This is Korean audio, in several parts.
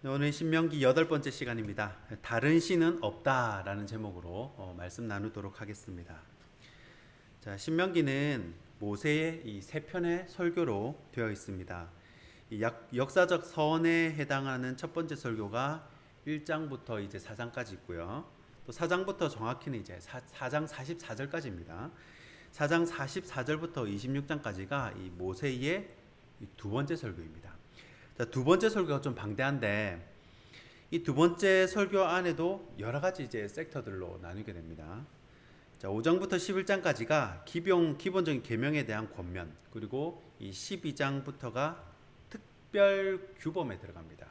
오늘 신명기 8번째 시간입니다. 다른 신은 없다라는 제목으로 말씀 나누도록 하겠습니다. 자, 신명기는 모세의 이 세 편의 설교로 되어 있습니다. 이 역사적 서원에 해당하는 첫 번째 설교가 1장부터 이제 4장까지 있고요. 또 4장부터 정확히는 이제 4장 44절까지입니다. 4장 44절부터 26장까지가 이 모세의 두 번째 설교입니다. 자, 두 번째 설교가 좀 방대한데 이 두 번째 설교 안에도 여러 가지 이제 섹터들로 나누게 됩니다. 자, 5장부터 11장까지가 기본적인 계명에 대한 권면, 그리고 이 12장부터가 특별 규범에 들어갑니다.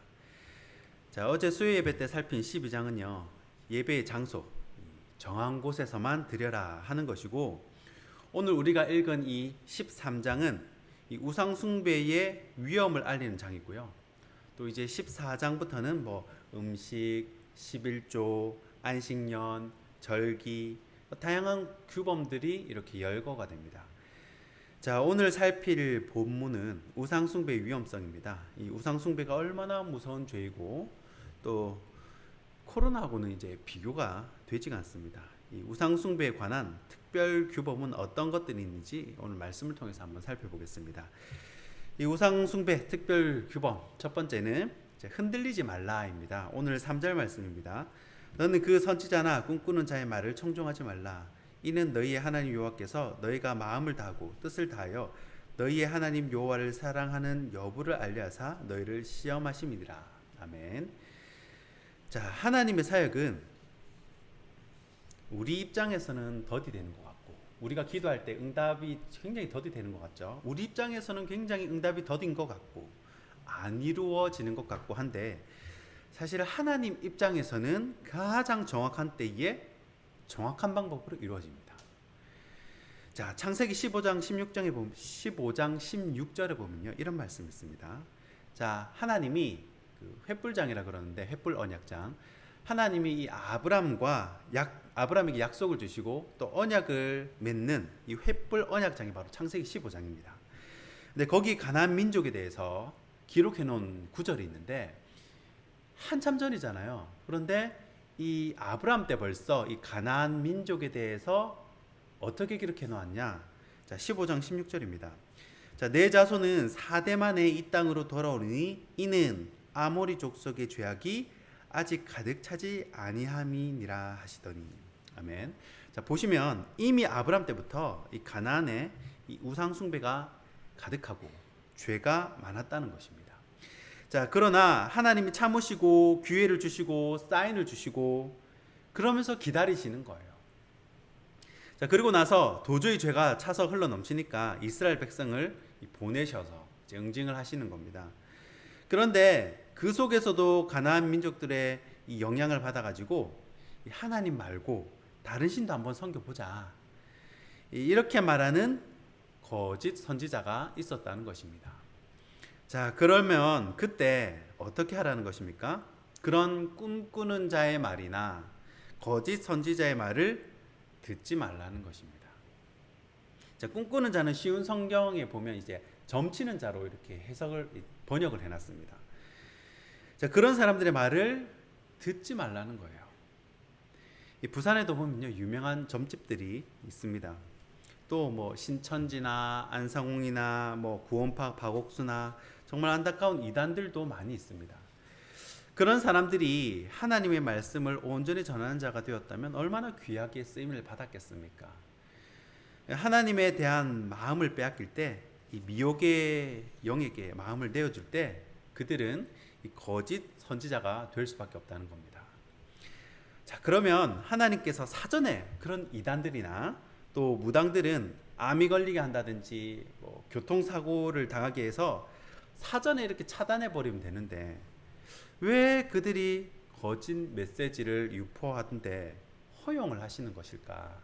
자, 어제 수요 예배 때 살핀 12장은요, 예배의 장소, 정한 곳에서만 드려라 하는 것이고, 오늘 우리가 읽은 이 13장은 이 우상 숭배의 위험을 알리는 장이고요. 또 이제 14장부터는 뭐 음식, 11조, 안식년, 절기, 다양한 규범들이 이렇게 열거가 됩니다. 자, 오늘 살필 본문은 우상 숭배의 위험성입니다. 이 우상 숭배가 얼마나 무서운 죄이고 또 코로나하고는 이제 비교가 되지가 않습니다. 이 우상 숭배에 관한 특별 규범은 어떤 것들이 있는지 오늘 말씀을 통해서 한번 살펴보겠습니다. 이 우상 숭배 특별 규범 첫 번째는 흔들리지 말라입니다. 오늘 3절 말씀입니다. 너는 그 선지자나 꿈꾸는 자의 말을 청종하지 말라. 이는 너희의 하나님 여호와께서 너희가 마음을 다하고 뜻을 다하여 너희의 하나님 여호와를 사랑하는 여부를 알려하사 너희를 시험하심이니라. 아멘. 자, 하나님의 사역은 우리 입장에서는 더디되는 것 같고, 우리가 기도할 때 응답이 굉장히 더디되는 것 같죠. 우리 입장에서는 굉장히 응답이 더딘 것 같고 안 이루어지는 것 같고 한데, 사실 하나님 입장에서는 가장 정확한 때에 정확한 방법으로 이루어집니다. 자, 창세기 15장 16절에 보면요, 이런 말씀이 있습니다. 자, 하나님이 그 횃불장이라 그러는데, 횃불 언약장, 하나님이 이 아브람에게 약속을 주시고 또 언약을 맺는 이 횃불 언약장이 바로 창세기 15장입니다. 근데 거기 가나안 민족에 대해서 기록해 놓은 구절이 있는데, 한참 전이잖아요. 그런데 이 아브람 때 벌써 이 가나안 민족에 대해서 어떻게 기록해 놓았냐? 자, 15장 16절입니다. 자, 내 자손은 4대 만에 이 땅으로 돌아오니 이는 아모리 족속의 죄악이 아직 가득 차지 아니함이니라 하시더니. 아멘. 자, 보시면 이미 아브람 때부터 이 가나안에 이 우상 숭배가 가득하고 죄가 많았다는 것입니다. 자, 그러나 하나님이 참으시고 기회를 주시고 사인을 주시고 그러면서 기다리시는 거예요. 자, 그리고 나서 도저히 죄가 차서 흘러 넘치니까 이스라엘 백성을 보내셔서 응징을 하시는 겁니다. 그런데 그 속에서도 가나안 민족들의 이 영향을 받아가지고 하나님 말고 다른 신도 한번 섬겨보자, 이렇게 말하는 거짓 선지자가 있었다는 것입니다. 자, 그러면 그때 어떻게 하라는 것입니까? 그런 꿈꾸는 자의 말이나 거짓 선지자의 말을 듣지 말라는 것입니다. 자, 꿈꾸는 자는 쉬운 성경에 보면 이제 점치는 자로 이렇게 번역을 해놨습니다. 자, 그런 사람들의 말을 듣지 말라는 거예요. 이 부산에도 보면요, 유명한 점집들이 있습니다. 또 뭐 신천지나 안상홍이나 뭐 구원파 박옥수나 정말 안타까운 이단들도 많이 있습니다. 그런 사람들이 하나님의 말씀을 온전히 전하는 자가 되었다면 얼마나 귀하게 쓰임을 받았겠습니까? 하나님에 대한 마음을 빼앗길 때, 이 미혹의 영에게 마음을 내어줄 때 그들은 이 거짓 선지자가 될 수밖에 없다는 겁니다. 자, 그러면 하나님께서 사전에 그런 이단들이나 또 무당들은 암이 걸리게 한다든지 뭐 교통사고를 당하게 해서 사전에 이렇게 차단해 버리면 되는데, 왜 그들이 거짓 메시지를 유포하는데 허용을 하시는 것일까?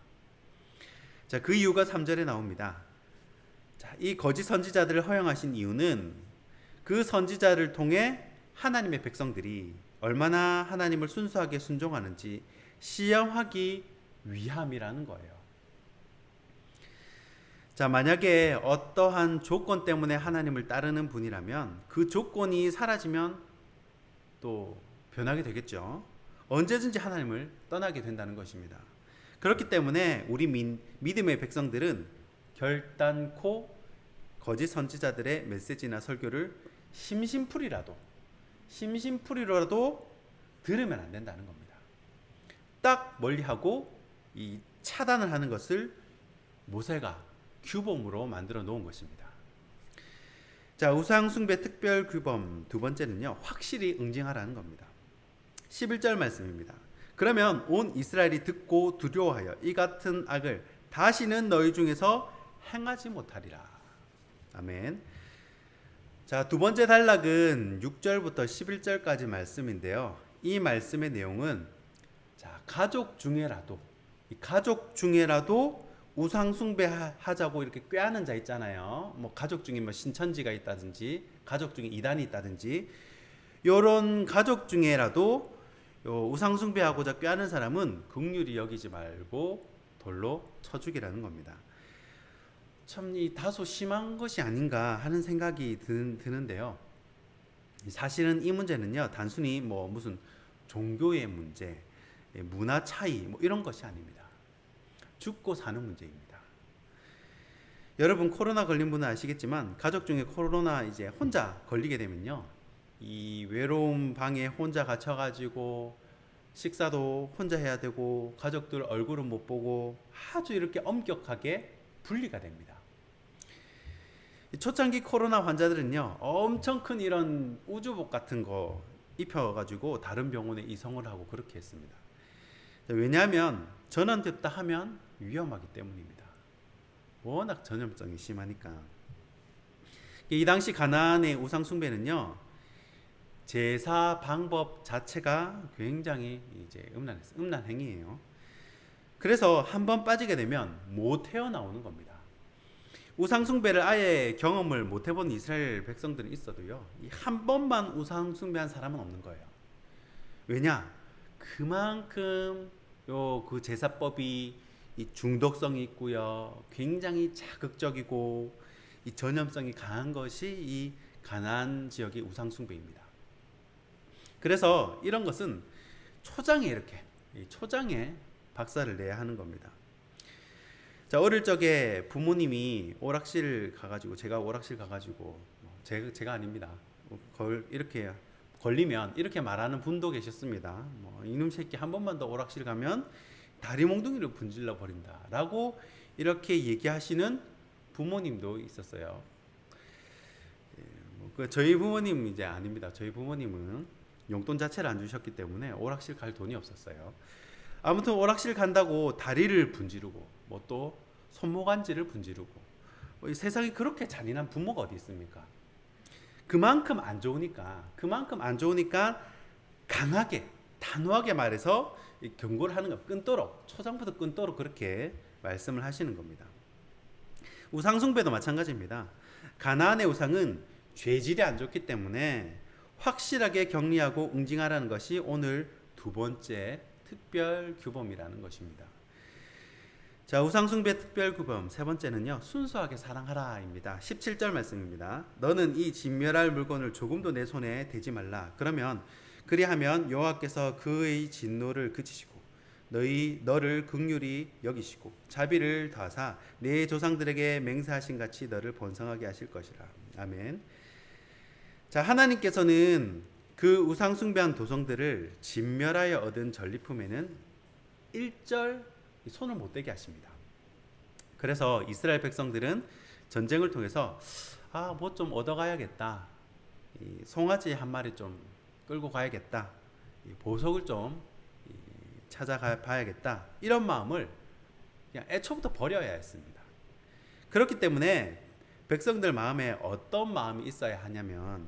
자, 그 이유가 3절에 나옵니다. 자, 이 거짓 선지자들을 허용하신 이유는 그 선지자를 통해 하나님의 백성들이 얼마나 하나님을 순수하게 순종하는지 시험하기 위함이라는 거예요. 자, 만약에 어떠한 조건 때문에 하나님을 따르는 분이라면 그 조건이 사라지면 또 변하게 되겠죠. 언제든지 하나님을 떠나게 된다는 것입니다. 그렇기 때문에 우리 믿음의 백성들은 결단코 거짓 선지자들의 메시지나 설교를 심심풀이라도 들으면 안 된다는 겁니다. 딱 멀리하고 이 차단을 하는 것을 모세가 규범으로 만들어 놓은 것입니다. 자, 우상숭배 특별 규범 두 번째는요, 확실히 응징하라는 겁니다. 11절 말씀입니다. 그러면 온 이스라엘이 듣고 두려워하여 이 같은 악을 다시는 너희 중에서 행하지 못하리라. 아멘. 자, 두 번째 단락은 6절부터 11절까지 말씀인데요. 이 말씀의 내용은 자, 가족 중에라도 우상 숭배하자고 이렇게 꾀하는 자 있잖아요. 뭐 가족 중에 뭐 신천지가 있다든지 가족 중에 이단이 있다든지 이런 가족 중에라도 우상 숭배하고자 꾀하는 사람은 긍휼히 여기지 말고 돌로 쳐 죽이라는 겁니다. 참 이 다소 심한 것이 아닌가 하는 생각이 드는데요. 사실은 이 문제는요, 단순히 뭐 무슨 종교의 문제, 문화 차이 뭐 이런 것이 아닙니다. 죽고 사는 문제입니다. 여러분 코로나 걸린 분은 아시겠지만 가족 중에 코로나 이제 혼자 걸리게 되면요, 이 외로운 방에 혼자 갇혀가지고 식사도 혼자 해야 되고 가족들 얼굴은 못 보고 아주 이렇게 엄격하게 분리가 됩니다. 초창기 코로나 환자들은요, 엄청 큰 이런 우주복 같은 거 입혀가지고 다른 병원에 이송을 하고 그렇게 했습니다. 왜냐하면 전염됐다 하면 위험하기 때문입니다. 워낙 전염성이 심하니까. 이 당시 가나안의 우상 숭배는요, 제사 방법 자체가 굉장히 이제 음란 행위예요. 그래서 한번 빠지게 되면 못 헤어나오는 겁니다. 우상 숭배를 아예 경험을 못 해본 이스라엘 백성들은 있어도요, 한 번만 우상 숭배한 사람은 없는 거예요. 왜냐? 그만큼 그 제사법이 이 중독성이 있고요, 굉장히 자극적이고 이 전염성이 강한 것이 이 가나안 지역의 우상 숭배입니다. 그래서 이런 것은 초장에 박살을 내야 하는 겁니다. 자, 어릴 적에 부모님이 오락실 가가지고 제가 아닙니다. 이렇게 걸리면 이렇게 말하는 분도 계셨습니다. 이놈 새끼 한 번만 더 오락실 가면 다리 몽둥이를 분질러 버린다라고 이렇게 얘기하시는 부모님도 있었어요. 저희 부모님 이제 아닙니다. 저희 부모님은 용돈 자체를 안 주셨기 때문에 오락실 갈 돈이 없었어요. 아무튼 오락실 간다고 다리를 분지르고 뭐 또 손모간지를 분지르고 이 세상에 그렇게 잔인한 부모가 어디 있습니까? 그만큼 안 좋으니까 강하게 단호하게 말해서 경고를 하는 거, 끊도록 초장부터 끊도록 그렇게 말씀을 하시는 겁니다. 우상숭배도 마찬가지입니다. 가나안의 우상은 죄질이 안 좋기 때문에 확실하게 격리하고 응징하라는 것이 오늘 두 번째 특별 규범이라는 것입니다. 자, 우상숭배 특별 규범 세 번째는요, 순수하게 사랑하라입니다. 17절 말씀입니다. 너는 이 진멸할 물건을 조금도 내 손에 대지 말라. 그리하면 여호와께서 그의 진노를 그치시고 너를 긍휼히 여기시고 자비를 더하사 내 조상들에게 맹세하신 같이 너를 번성하게 하실 것이라. 아멘. 자, 하나님께서는 그 우상 숭배한 도성들을 진멸하여 얻은 전리품에는 일절 손을 못 대게 하십니다. 그래서 이스라엘 백성들은 전쟁을 통해서 뭐 좀 얻어가야겠다, 송아지 한 마리 좀 끌고 가야겠다, 보석을 좀 찾아가 봐야겠다, 이런 마음을 그냥 애초부터 버려야 했습니다. 그렇기 때문에 백성들 마음에 어떤 마음이 있어야 하냐면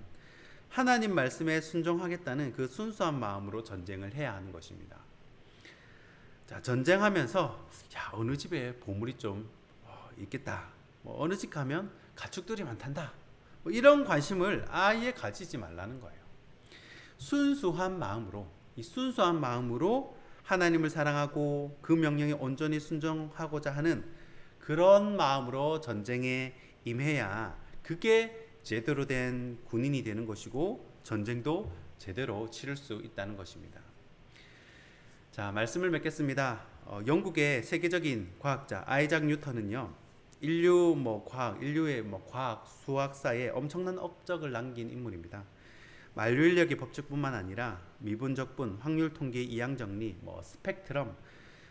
하나님 말씀에 순종하겠다는 그 순수한 마음으로 전쟁을 해야 하는 것입니다. 자, 전쟁하면서 어느 집에 보물이 좀 있겠다, 어느 집 가면 가축들이 많단다, 이런 관심을 아예 가지지 말라는 거예요. 순수한 마음으로 하나님을 사랑하고 그 명령에 온전히 순종하고자 하는 그런 마음으로 전쟁에 임해야 그게 제대로 된 군인이 되는 것이고 전쟁도 제대로 치를 수 있다는 것입니다. 자, 말씀을 맺겠습니다. 영국의 세계적인 과학자 아이작 뉴턴은요, 인류의 과학, 수학사에 엄청난 업적을 남긴 인물입니다. 만류인력의 법칙뿐만 아니라 미분적분, 확률 통계, 이항 정리, 스펙트럼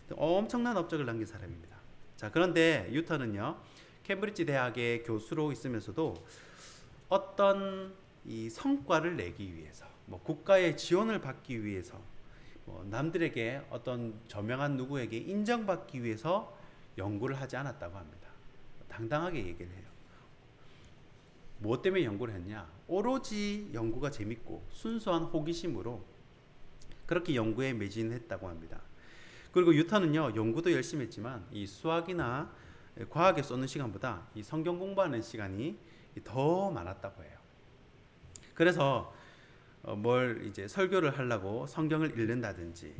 등 엄청난 업적을 남긴 사람입니다. 자, 그런데 뉴턴은요, 캠브리지 대학의 교수로 있으면서도 어떤 이 성과를 내기 위해서, 국가의 지원을 받기 위해서, 남들에게 어떤 저명한 누구에게 인정받기 위해서 연구를 하지 않았다고 합니다. 당당하게 얘기를 해요. 무엇 때문에 연구를 했냐? 오로지 연구가 재밌고 순수한 호기심으로 그렇게 연구에 매진했다고 합니다. 그리고 뉴턴은요, 연구도 열심히 했지만 이 수학이나 과학에 쏟는 시간보다 이 성경 공부하는 시간이 더 많았다고 해요. 그래서 뭘 이제 설교를 하려고 성경을 읽는다든지,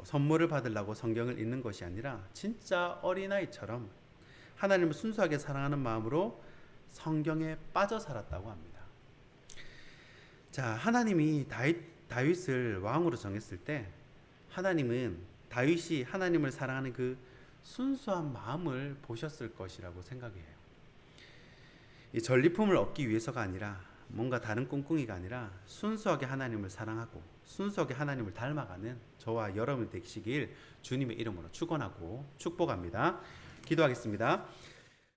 선물을 받으려고 성경을 읽는 것이 아니라 진짜 어린아이처럼 하나님을 순수하게 사랑하는 마음으로 성경에 빠져 살았다고 합니다. 자, 하나님이 다윗을 왕으로 정했을 때 하나님은 다윗이 하나님을 사랑하는 그 순수한 마음을 보셨을 것이라고 생각해요. 이 전리품을 얻기 위해서가 아니라, 뭔가 다른 꿍꿍이가 아니라 순수하게 하나님을 사랑하고 순수하게 하나님을 닮아가는 저와 여러분이 되시길 주님의 이름으로 축원하고 축복합니다. 기도하겠습니다.